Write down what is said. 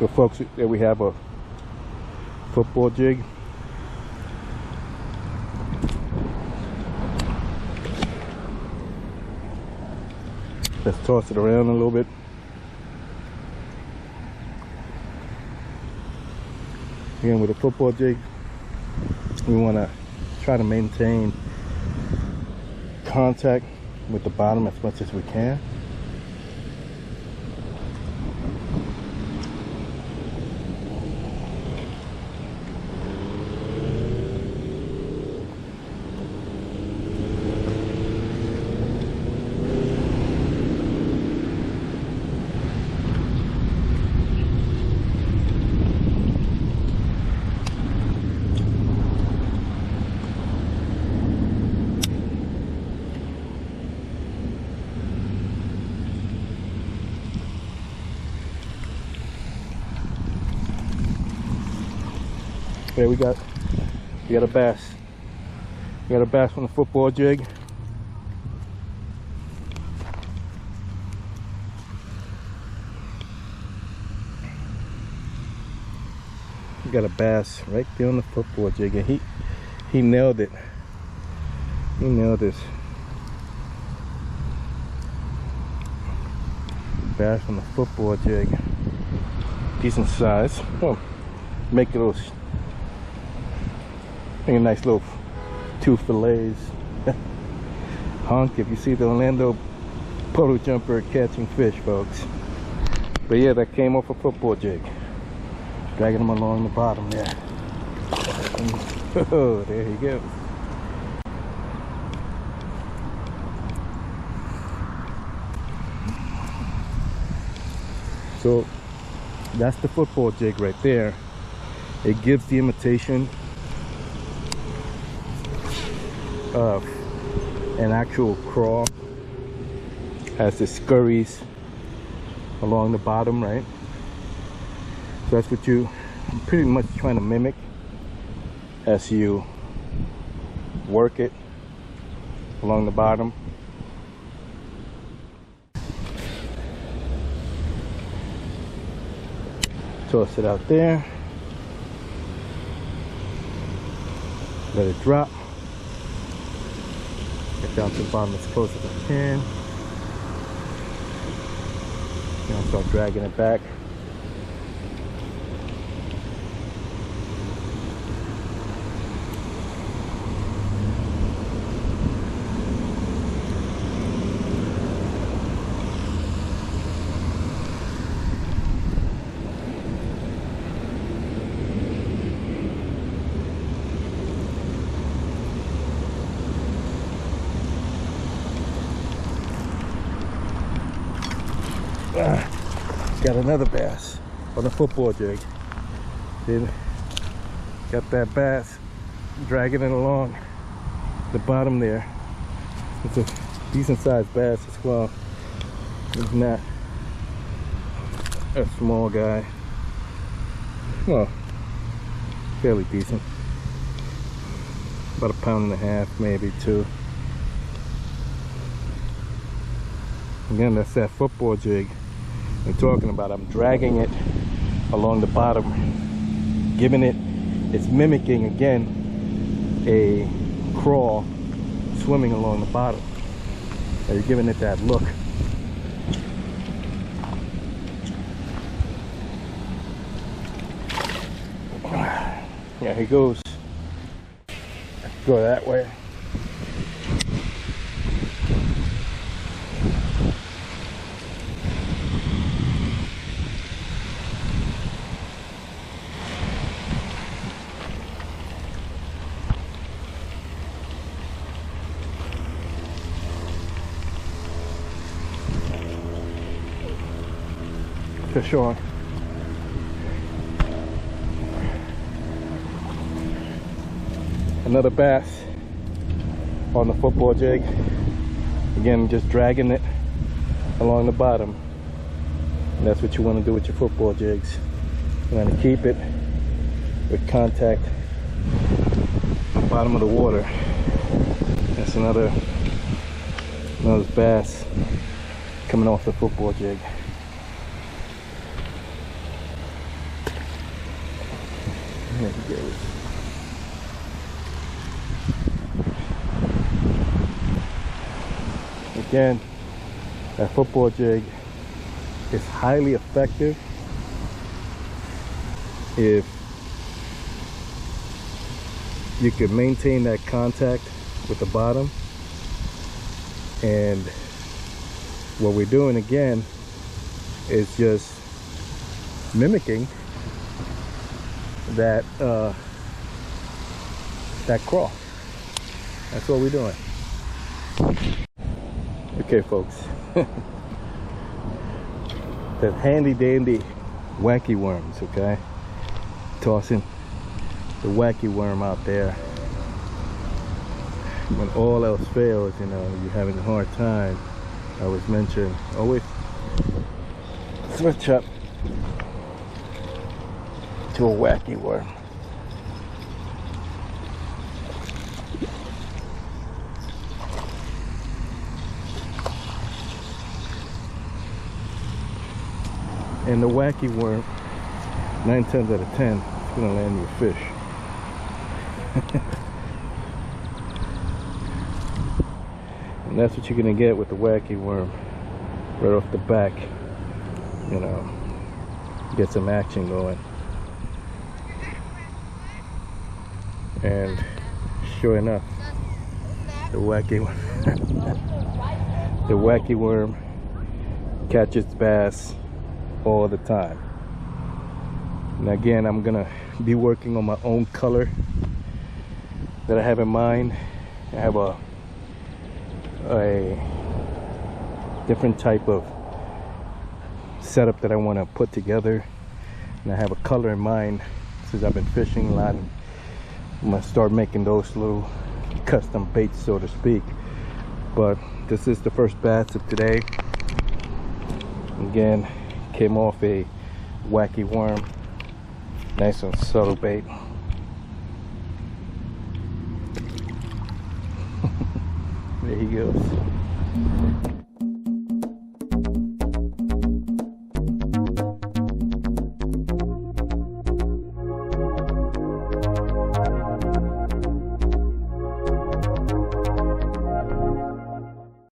So folks, there we have a football jig. Let's toss it around a little bit. Again, with a football jig, we want to try to maintain contact with the bottom as much as we can. Okay, we got a bass. We got a bass from the football jig. We got a bass right there on the football jig, and he nailed it. He nailed this. Bass from the football jig. Decent size. Oh, make those. Make a nice little 2 fillets. Honk if you see the Orlando Puddle Jumper catching fish, folks. But yeah, that came off a football jig. Dragging them along the bottom there. Oh, there he goes. So that's the football jig right there. It gives the imitation of an actual craw, has the scurries along the bottom, right? So that's what you pretty much trying to mimic as you work it along the bottom. Toss it out there, let it drop. Get down to the bottom as close as I can. Then I'll start dragging it back. Got another bass on the football jig. Then got that bass dragging it along the bottom there. It's a decent sized bass as well. It's not a small guy. Well, fairly decent. About 1.5 pounds, maybe 2. Again, that's that football jig I'm talking about. I'm dragging it along the bottom, giving it, it's mimicking again a crawl swimming along the bottom. So you're giving it that look. Yeah, he goes. Go that way. Fish on. Another bass on the football jig. Again, just dragging it along the bottom. And that's what you want to do with your football jigs. You want to keep it with contact at the bottom of the water. That's another bass coming off the football jig. There he goes. Again, that football jig is highly effective if you can maintain that contact with the bottom. And what we're doing again is just mimicking that that CRAW. That's what we're doing. Okay, folks. The handy dandy wacky worms, okay? Tossing the wacky worm out there. When all else fails, you know, you're having a hard time. I was mentioned, always switch up to a wacky worm. And the wacky worm, 9 times out of 10, it's gonna land you a fish. And that's what you're gonna get with the wacky worm right off the back. You know, get some action going. And sure enough, the wacky worm catches bass all the time. And again, I'm gonna be working on my own color that I have in mind. I have a different type of setup that I want to put together, and I have a color in mind. Since I've been fishing a lot, I'm gonna start making those little custom baits, so to speak. But this is the first bass of today. Again, came off a wacky worm, nice and subtle bait. There he goes.